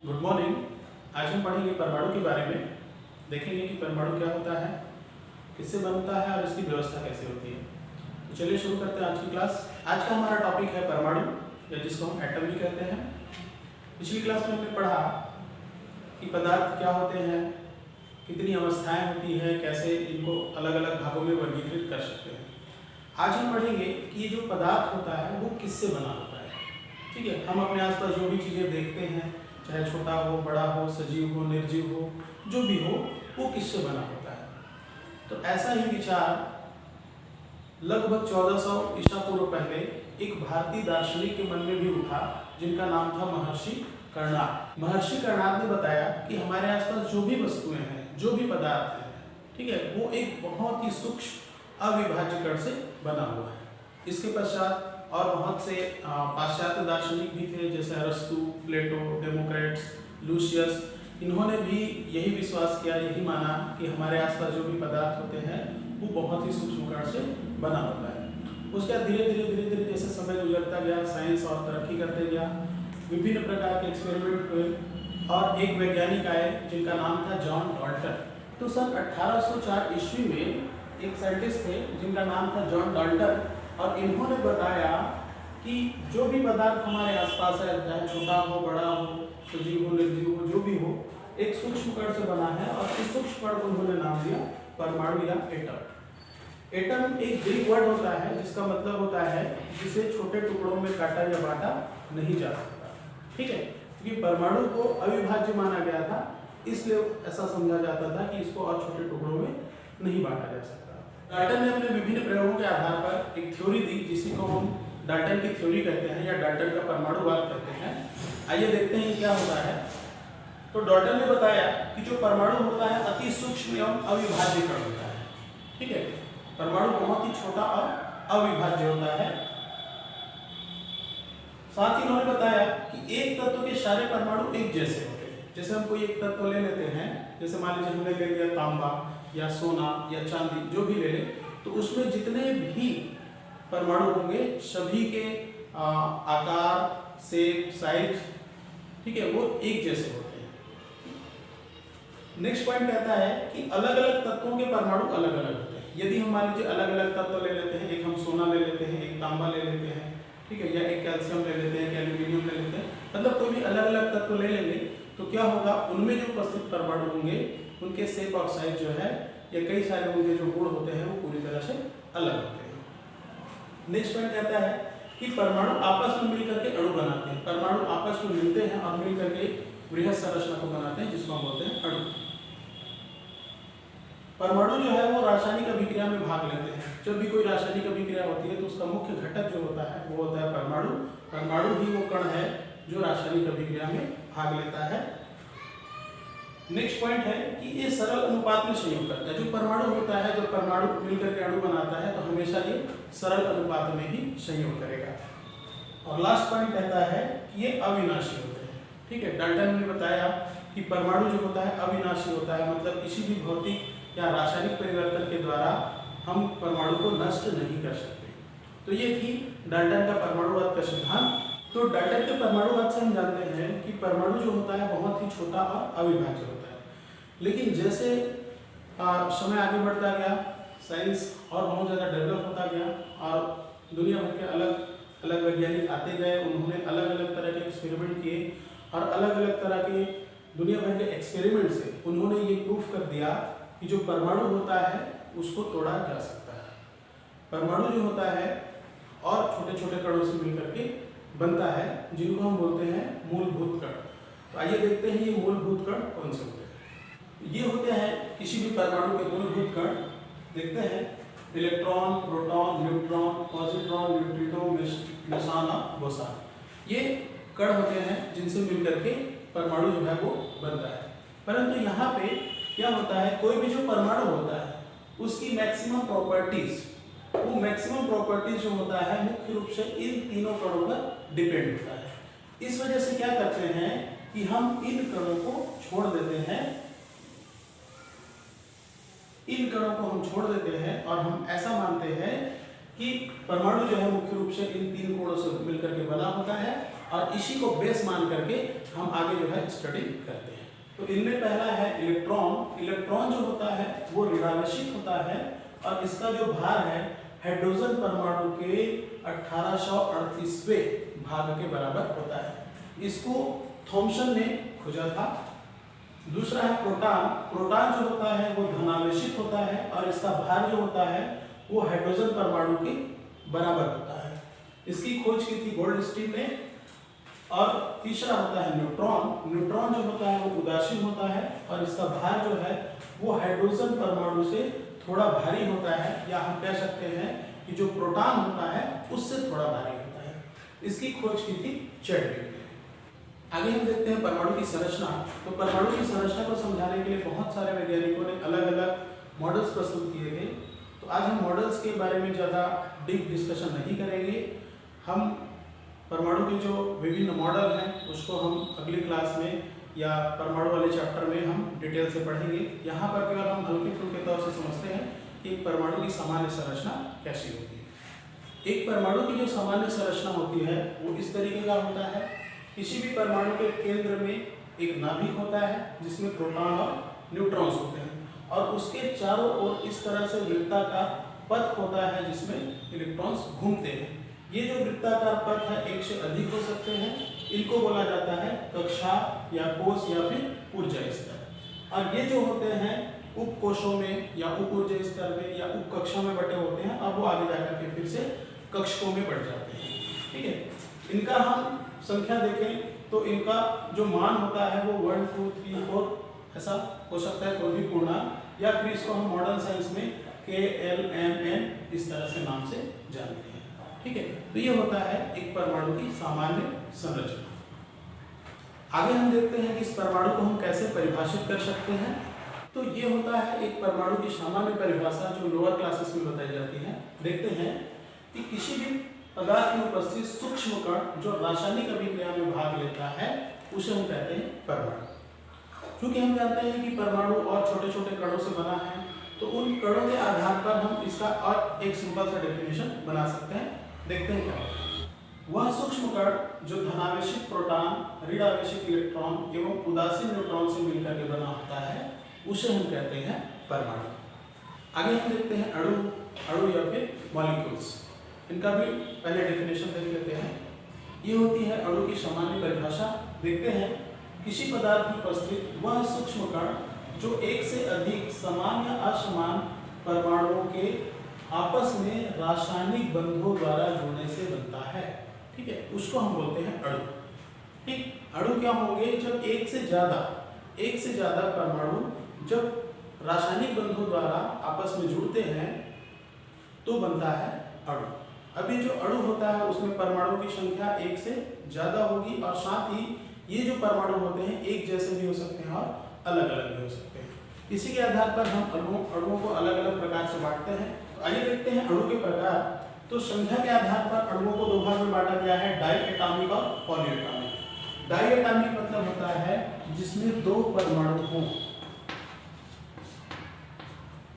Good morning. आज हम पढ़ेंगे परमाणु के बारे में। देखेंगे कि परमाणु क्या होता है, किससे बनता है और इसकी व्यवस्था कैसे होती है। तो चलिए शुरू करते हैं आज की क्लास। आज का हमारा टॉपिक है परमाणु, या जिसको हम एटम भी कहते हैं। पिछली क्लास में हमने पढ़ा कि पदार्थ क्या होते हैं, कितनी अवस्थाएं होती हैं, कैसे इनको अलग अलग भागों में वर्गीकृत कर सकते हैं। आज हम पढ़ेंगे कि ये जो पदार्थ होता है वो किससे बना होता है। ठीक है, हम अपने आसपास जो भी चीज़ें देखते हैं, चाहे छोटा हो, बड़ा हो, सजीव हो, निर्जीव हो, जो भी हो, वो किससे बना होता है। तो ऐसा ही विचार लगभग 1400 ईसा पूर्व पहले एक भारतीय दार्शनिक के मन में भी उठा, जिनका नाम था महर्षि कर्णाद। महर्षि कर्णाद ने बताया कि हमारे आसपास जो भी वस्तुएं हैं, जो भी पदार्थ हैं, ठीक है, वो एक बहुत ही सूक्ष्म अविभाज्य कण से बना हुआ है। इसके पश्चात और बहुत से पाश्चात्य दार्शनिक भी थे, जैसे अरस्तु, प्लेटो, डेमोक्रेट्स, लूसियस। इन्होंने भी यही विश्वास किया, यही माना कि हमारे आसपास जो भी पदार्थ होते हैं वो बहुत ही सूक्ष्म कण से बना होता है। उसके बाद धीरे धीरे जैसे समय गुजरता गया, साइंस और तरक्की करते गया, विभिन्न प्रकार के एक्सपेरिमेंट हुए और एक वैज्ञानिक आए जिनका नाम था जॉन डाल्टन। तो सन 1804 ईस्वी में एक साइंटिस्ट थे जिनका नाम था जॉन डाल्टन, और इन्होंने बताया कि जो भी पदार्थ हमारे आसपास है, चाहे छोटा हो, बड़ा हो, सजीव हो, निर्जीव हो, जो भी हो, एक सूक्ष्म कण से बना है। और इस सूक्ष्म कण को उन्होंने नाम दिया परमाणु या एटम। एटम एक ग्रीक वर्ड होता है जिसका मतलब होता है जिसे छोटे टुकड़ों में काटा या बांटा नहीं जा सकता। ठीक है, क्योंकि परमाणु को अविभाज्य माना गया था, इसलिए ऐसा समझा जाता था कि इसको और छोटे टुकड़ों में नहीं बांटा जा सकता। डाल्टन ने अपने विभिन्न प्रयोगों के आधार पर एक थ्योरी दी, जिसी को हम डाल्टन की थ्योरी कहते हैं या डाल्टन का परमाणुवाद कहते हैं। आइए देखते हैं क्या होता है। तो डाल्टन ने बताया कि जो परमाणु होता है अति सूक्ष्म एवं अविभाज्य कण होता है। ठीक है, परमाणु बहुत ही छोटा और अविभाज्य होता है। साथ ही उन्होंने बताया कि एक तत्व के सारे परमाणु एक जैसे होते हैं। जैसे हम कोई एक तत्व ले लेते हैं, जैसे मान लीजिए हमने ले लिया तांबा या सोना या चांदी, जो भी ले लें, तो उसमें जितने भी परमाणु होंगे सभी के आकार, शेप, साइज, ठीक है, वो एक जैसे होते हैं। नेक्स्ट पॉइंट कहता है कि अलग अलग तत्वों के परमाणु अलग अलग होते हैं। यदि हम मान लीजिए अलग अलग तत्व ले लेते हैं, एक हम सोना ले लेते हैं, एक तांबा ले लेते हैं, ठीक है, या एक कैल्शियम ले लेते हैं, एक एल्यूमिनियम ले लेते हैं, मतलब कोई भी अलग अलग तत्व ले लेंगे, तो क्या होगा, उनमें जो उपस्थित परमाणु होंगे उनके शेप और साइज जो है, या कई सारे उनके जो गुण होते हैं, वो पूरी तरह से अलग होते हैं। नेक्स्ट पॉइंट कहता है कि परमाणु आपस में मिलकर के अणु बनाते हैं। परमाणु आपस में मिलते हैं और मिलकर के बृहद संरचना को बनाते हैं, जिसको हम बोलते हैं अणु। परमाणु जो है वो रासायनिक अभिक्रिया में भाग लेते हैं। जब भी कोई रासायनिक अभिक्रिया होती है तो उसका मुख्य घटक जो होता है वो होता है परमाणु। परमाणु ही वो कण है जो रासायनिक अभिक्रिया में भाग लेता है। नेक्स्ट पॉइंट है कि ये सरल अनुपात में संयोग करता है। जो परमाणु होता है, जो परमाणु मिलकर के अणु बनाता है, तो हमेशा ये सरल अनुपात में ही संयोग करेगा। और लास्ट पॉइंट कहता है कि ये अविनाशी होते हैं। ठीक है, डाल्टन ने बताया कि परमाणु जो होता है अविनाशी होता है, मतलब किसी भी भौतिक या रासायनिक परिवर्तन के द्वारा हम परमाणु को नष्ट नहीं कर सकते। तो ये थी डाल्टन का परमाणुवाद का सिद्धांत। तो डाल्टन के परमाणुवाद से हम जानते हैं कि परमाणु जो होता है बहुत ही छोटा और अविभाज्य होता है। लेकिन जैसे समय आगे बढ़ता गया, साइंस और बहुत ज़्यादा डेवलप होता गया और दुनिया भर के अलग अलग वैज्ञानिक आते गए, उन्होंने अलग अलग तरह के एक्सपेरिमेंट किए और अलग अलग तरह के दुनिया भर के एक्सपेरिमेंट से उन्होंने ये प्रूफ कर दिया कि जो परमाणु होता है उसको तोड़ा जा सकता है। परमाणु जो होता है और छोटे छोटे कणों से मिलकर के बनता है, जिनको हम बोलते हैं मूलभूत कण। तो आइए देखते हैं ये मूलभूत कण कौन से होते हैं। ये होते हैं किसी भी परमाणु के मूलभूत कण। देखते हैं electron, proton, neutron, positron, neutrino, meson, boson. ये कण होते हैं जिनसे मिलकर के परमाणु जो है वो बनता है। परंतु यहाँ पे क्या होता है, कोई भी जो परमाणु होता है उसकी मैक्सिमम प्रॉपर्टीज, वो मैक्सिमम प्रॉपर्टीज जो होता है मुख्य रूप से इन तीनों कणों पर डिपेंड होता है। इस वजह से क्या करते हैं कि हम इन कणों को छोड़ देते हैं, इन कणों को हम छोड़ देते हैं और हम ऐसा मानते हैं कि परमाणु जो है मुख्य रूप से इन तीन कोणों से मिलकर के बना होता है और इसी को बेस मान करके हम आगे जो है स्टडी करते हैं। तो इनमें पहला है इलेक्ट्रॉन। इलेक्ट्रॉन जो होता है वो ऋणावेशित होता है और इसका जो भार है हाइड्रोजन परमाणु के 1838वें भाग के बराबर होता है। इसको थॉमसन ने खोजा था। दूसरा है प्रोटॉन। प्रोटॉन जो होता है वो धनावेशित होता है और इसका भार जो होता है वो हाइड्रोजन परमाणु के बराबर होता है। इसकी खोज की थी गोल्डस्टीन ने। और तीसरा होता है न्यूट्रॉन। न्यूट्रॉन जो होता है वो उदासीन होता है और इसका भार जो है वो हाइड्रोजन परमाणु से थोड़ा भारी होता है, या हम कह सकते हैं कि जो प्रोटॉन होता है उससे थोड़ा भारी होता है। इसकी खोज की थी चैडविक ने। आगे हम देखते हैं परमाणु की संरचना। तो परमाणु की संरचना को समझाने के लिए बहुत सारे वैज्ञानिकों ने अलग अलग मॉडल्स प्रस्तुत किए थे। तो आज हम मॉडल्स के बारे में ज़्यादा डीप डिस्कशन नहीं करेंगे। हम परमाणु के जो विभिन्न मॉडल हैं उसको हम अगली क्लास में या परमाणु वाले चैप्टर में हम डिटेल से पढ़ेंगे। यहाँ पर केवल हम हल्के फुल्के तौर से समझते हैं कि एक परमाणु की सामान्य संरचना कैसी होती है। एक परमाणु की जो सामान्य संरचना होती है वो इस तरीके का होता है। किसी भी परमाणु के केंद्र में एक नाभिक होता है जिसमें प्रोटॉन और न्यूट्रॉन्स होते हैं और उसके चारों ओर इस तरह से वृत्ताकार पथ होता है जिसमें इलेक्ट्रॉन्स घूमते हैं। ये जो वृत्ताकार पथ है एक से अधिक हो सकते हैं। इनको बोला जाता है कक्षा या कोश या फिर ऊर्जा स्तर। और ये जो होते हैं उप कोशों में या उप ऊर्जा स्तर में या उप कक्षों में बटे होते हैं और वो आगे जाकर के फिर से कक्षकों में बढ़ जाते हैं। ठीक है। इनका हम संख्या देखें तो इनका जो मान होता है वो 1 2 3 4 ऐसा हो सकता है, कोई भी पूर्णांक, या फिर इसको हम मॉडर्न साइंस में K L M N इस तरह से नाम से जानते हैं। ठीक है। तो ये होता है एक परमाणु की सामान्य संरचना। आगे हम देखते हैं कि इस परमाणु को हम कैसे परिभाषित कर सकते हैं। तो ये होता है एक परमाणु की सामान्य परिभाषा जो लोअर क्लासेस में बताई जाती है। देखते हैं कि किसी भी पदार्थ में उपस्थित सूक्ष्म कण जो रासायनिक अभिक्रिया में भाग लेता है उसे हम कहते हैं परमाणु। क्योंकि हम जानते हैं कि परमाणु और छोटे छोटे कणों से बना है, तो उन कणों के आधार पर हम इसका और एक सिंपल सा डेफिनेशन बना सकते हैं। देखते हैं क्या होता है। वह सूक्ष्म कण जो धनावेशित प्रोटॉन, ऋणावेशित इलेक्ट्रॉन एवं उदासीन न्यूट्रॉन से मिलकर के बना होता है उसे हम कहते हैं परमाणु। आगे हम देखते हैं अणु या फिर मॉलिक्यूल्स। इनका भी पहले डेफिनेशन देख लेते हैं। ये होती है अणु की सामान्य परिभाषा। देखते हैं किसी पदार्थ में उपस्थित वह सूक्ष्म कण जो एक से अधिक समान या असमान परमाणुओं के आपस में रासायनिक बंधों द्वारा जुड़ने से बनता है। ठीक है, उसको हम बोलते हैं अणु। ठीक, अणु क्या होंगे? जब एक से ज्यादा परमाणु जब रासायनिक बंधों द्वारा आपस में जुड़ते हैं तो बनता है अणु। अभी जो अणु होता है उसमें परमाणु की संख्या एक से ज्यादा होगी और साथ ही ये जो परमाणु होते हैं एक जैसे भी हो सकते हैं और अलग अलग भी हो सकते हैं। इसी के आधार पर हम अणुओं को अलग अलग प्रकार से बांटते हैं। आइए देखते हैं अणु के प्रकार। तो संख्या के आधार पर अणुओं को दो भाग में बांटा गया है, डाई एटॉमिक और पॉली एटॉमिक। डाई एटॉमिक मतलब होता है जिसमें दो परमाणु हों,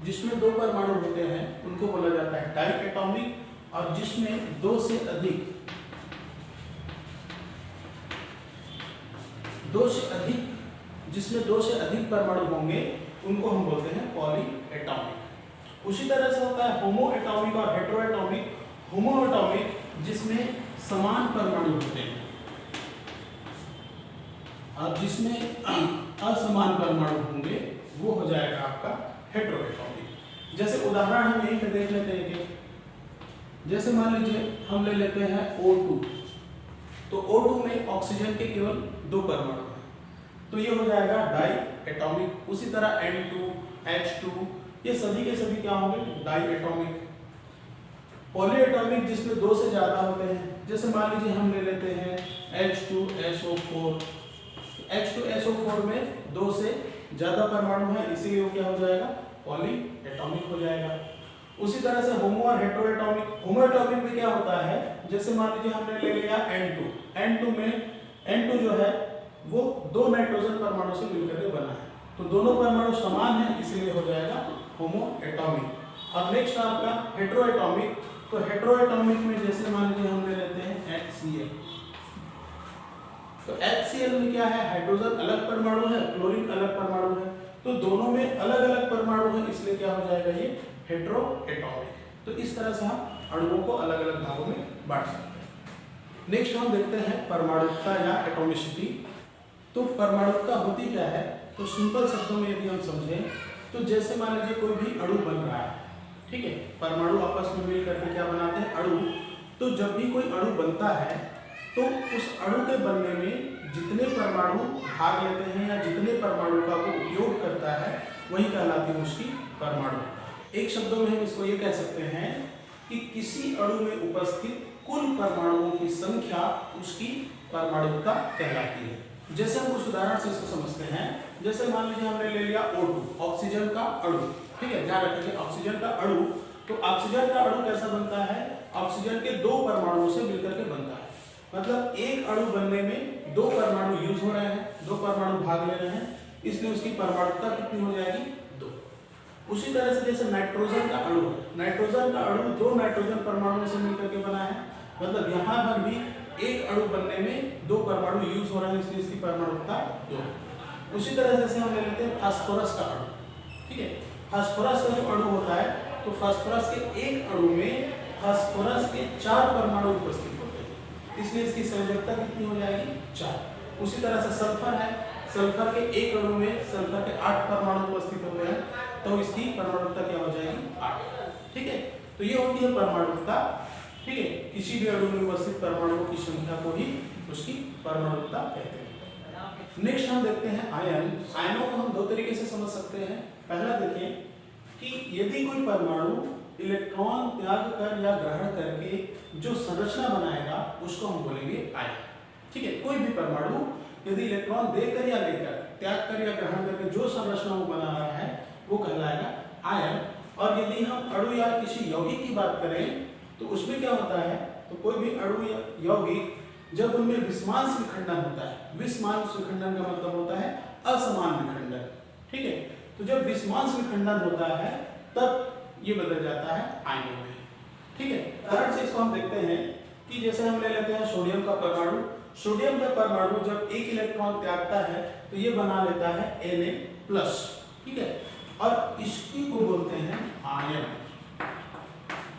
जिसमें दो परमाणु होते हैं उनको बोला जाता है डाई एटॉमिक। और जिसमें दो से अधिक परमाणु होंगे उनको हम बोलते हैं पॉली एटॉमिक। उसी तरह से होता है होमो एटॉमिक और हेटेरो एटॉमिक। होमो एटॉमिक जिसमें समान परमाणु होते हैं और जिसमें असमान परमाणु होंगे वो हो जाएगा आपका हेटेरो एटॉमिक। जैसे उदाहरण हम यहीं पे देख लेते हैं कि जैसे मान लीजिए हम ले लेते हैं O2। तो O2 में ऑक्सीजन के केवल दो परमाणु हैं, तो ये हो जाएगा डाई एटॉमिक। उसी तरह N2, H2 ये सभी के सभी क्या होंगे? Die atomic. पॉली एटॉमिक जिसमें दो से ज्यादा होते हैं, जैसे मान लीजिए हम ले लेते हैं H2SO4। H2SO4 में दो से ज्यादा परमाणु है, इसीलिए वो क्या हो जाएगा? पॉली एटॉमिक हो जाएगा। उसी तरह से होमो और हेटेरो एटॉमिक। होमो एटॉमिक में क्या होता है? जैसे मान लीजिए हमने ले लिया N2 में N2 जो है वो दो नाइट्रोजन परमाणु से मिलकर के बना है, तो दोनों परमाणु समान है, इसलिए हो जाएगा होमो एटॉमिक। अब नेक्स्ट आपका हेटेरो एटॉमिक। तो हेटेरो एटॉमिक में जैसे मान लीजिए हम ले लेते हैं HCl। तो HCl में क्या है, हाइड्रोजन अलग परमाणु है, क्लोरीन अलग परमाणु है, तो दोनों में अलग अलग परमाणु है, इसलिए क्या हो जाएगा ये हेटेरोएटॉमिक। तो इस तरह से हम अणुओं को अलग अलग भागों में बांट सकते हैं। नेक्स्ट हम देखते हैं परमाणुकता या एटॉमिसिटी। तो परमाणुकता होती क्या है, तो सिंपल शब्दों में यदि हम समझें तो जैसे मान लीजिए कोई भी अणु बन रहा है, ठीक है, परमाणु आपस में मिल करके क्या बनाते हैं, अणु। तो जब भी कोई अणु बनता है तो उस अणु के बनने में जितने परमाणु भाग लेते हैं या जितने परमाणु का वो उपयोग करता है वही कहलाती है उसकी परमाणु। एक शब्दों में हम इसको ये कह सकते हैं कि किसी अणु में उपस्थित कुल परमाणुओं की संख्या उसकी परमाणुकता कहलाती है। जैसे हम कुछ उदाहरण से इसको समझते हैं, जैसे मान लीजिए हमने ले लिया O2, ऑक्सीजन का अणु, ठीक है, ध्यान रखिए ऑक्सीजन का अणु। तो ऑक्सीजन का अणु कैसा बनता है, ऑक्सीजन के दो परमाणुओं से मिलकर के बनता है। मतलब एक अणु बनने में दो परमाणु यूज हो रहे हैं, दो परमाणु भाग ले रहे हैं, इसलिए उसकी परमाणुकता कितनी हो जाएगी, 2। उसी तरह से जैसे नाइट्रोजन का अणु है, नाइट्रोजन का अणु दो नाइट्रोजन परमाणुओं से मिलकर के बना है, मतलब यहाँ पर भी एक अणु बनने में दो परमाणु यूज हो रहे हैं, इसलिए इसकी परमाणुकता 2 है। उसी तरह से हम ले लेते हैं फास्फोरस का अणु, ठीक है, फास्फोरस का जो अणु होता है तो फास्फोरस के एक अणु में फास्फोरस के 4 परमाणु उपस्थित होते हैं, इसलिए इसकी संयोजकता कितनी हो जाएगी, 4। उसी तरह से सल्फर है, सल्फर के एक अणु में सल्फर के 8 परमाणु उपस्थित होते हैं, तो इसकी परमाणुकता क्या हो जाएगी, 8। ठीक है, तो ये होती है परमाणुकता, ठीक है, किसी भी अणु में उपस्थित परमाणुओं की संख्या को ही उसकी परमाणुकता कहते हैं। नेक्स्ट हम देखते हैं आयन। आयनों को हम दो तरीके से समझ सकते हैं। पहला देखिए कि यदि कोई परमाणु इलेक्ट्रॉन त्याग कर या ग्रहण करके जो संरचना बनाएगा उसको हम बोलेंगे आयन। ठीक है, कोई भी परमाणु यदि इलेक्ट्रॉन देकर या लेकर, त्याग कर या ग्रहण करके जो संरचना वो बना रहा है वो कहलाएगा आयन। और यदि हम अणु या किसी यौगिक की बात करें तो उसमें क्या होता है, तो कोई भी अणु या यौगिक जब उनमें विषमांश विखंडन होता है, विषमांश विखंडन का मतलब होता है असमान विखंडन, ठीक है, तो जब विषमांश विखंडन होता है तब ये बदल जाता है आयनों में। ठीक है, उदाहरण से इसको हम देखते हैं कि जैसे हम ले लेते हैं सोडियम का परमाणु। सोडियम का परमाणु जब एक इलेक्ट्रॉन त्यागता है तो ये बना लेता है Na+, ठीक है, और इसकी को बोलते हैं आयन।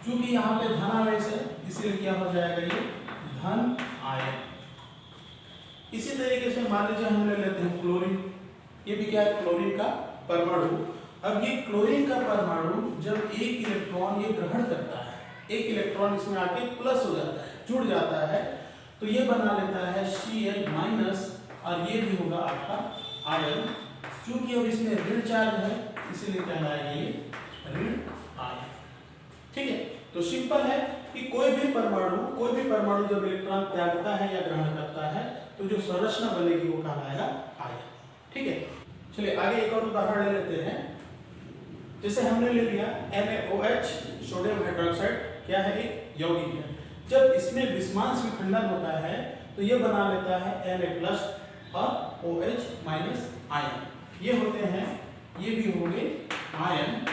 क्योंकि यहाँ पे धनावेश है इसलिए क्या हो जाएगा, ये धन आयन। इसी तरीके से मान लीजिए हम ले लेते हैं क्लोरीन, ये भी क्या है, क्लोरीन का परमाणु। अब ये क्लोरीन का परमाणु जब एक इलेक्ट्रॉन ये ग्रहण करता है, एक इलेक्ट्रॉन इसमें आके प्लस हो जाता है, जुड़ जाता है, तो ये बना लेता है Cl- और ये भी होगा आपका आयन। क्योंकि अब इसमें ऋण चार्ज है इसीलिए कहलाएगा ये ऋण आयन। ठीक है, तो सिंपल है कि कोई भी परमाणु जब इलेक्ट्रॉन त्यागता है या ग्रहण करता है तो जो संरचना बनेगी वो कहलाएगा आयन। ठीक है, चलिए आगे एक और उदाहरण ले लेते हैं। जैसे हमने ले लिया NaOH, सोडियम हाइड्रोक्साइड, क्या है, एक यौगिक है। जब इसमें विषमांश विखंडन होता है तो ये बना लेता है Na+ और OH- आयन। ये होते हैं, ये भी होंगे आयन।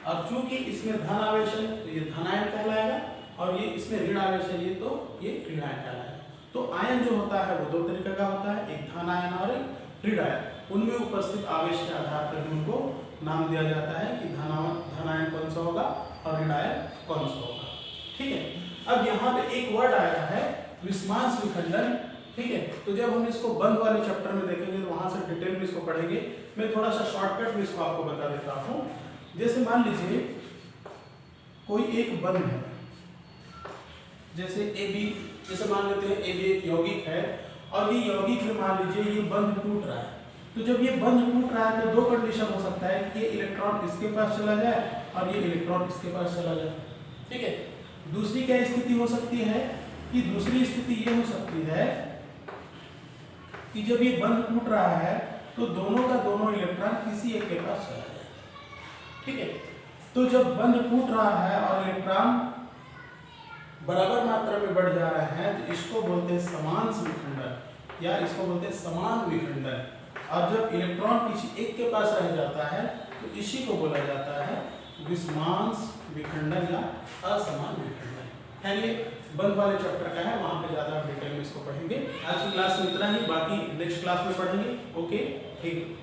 अब चूंकि इसमें धन आवेश है तो ये धनायन कहलाएगा, और ये इसमें ऋण आवेश है ये तो ये ऋणायन कहलाएगा। तो आयन जो होता है वो दो तरीके का होता है, एक धन आयन और एक ऋण आयन। उनमें उपस्थित आवेश के आधार पर उनको नाम दिया जाता है कि धनायन कौन सा होगा और ऋण आयन कौन सा होगा। ठीक है, अब यहाँ पे एक वर्ड आया है विषमांश विखंडन। ठीक है, तो जब हम इसको बंध वाले चैप्टर में देखेंगे तो वहां से डिटेल में इसको पढ़ेंगे। मैं थोड़ा सा शॉर्टकट में इसको आपको बता देता हूँ। जैसे मान लीजिए कोई एक बंध है, जैसे AB, जैसे मान लेते हैं AB एक यौगिक है और ये यौगिक में मान लीजिए ये बंध टूट रहा है। तो जब ये बंध टूट रहा है तो दो कंडीशन हो सकता है कि ये इलेक्ट्रॉन इसके पास चला जाए और ये इलेक्ट्रॉन इसके पास चला जाए। ठीक है, दूसरी क्या स्थिति हो सकती है कि दूसरी स्थिति ये हो सकती है कि जब ये बंध टूट रहा है तो दोनों का दोनों इलेक्ट्रॉन किसी एक के पास चला जाए। ठीक है, तो जब बंध टूट रहा है और इलेक्ट्रॉन बराबर मात्रा में बढ़ जा रहा है तो इसको बोलते हैं समांश विखंडन या इसको बोलते हैं समान विखंडन। और जब इलेक्ट्रॉन किसी एक के पास रह जाता है तो इसी को बोला जाता है विषमांश विखंडन या असमान विखंडन। खैर ये बल्ब वाले चैप्टर का है, वहाँ पे ज़्यादा डिटेल में इसको पढ़ेंगे। आज की क्लास में इतना ही, बाकी नेक्स्ट क्लास में पढ़ेंगे। ओके, ठीक।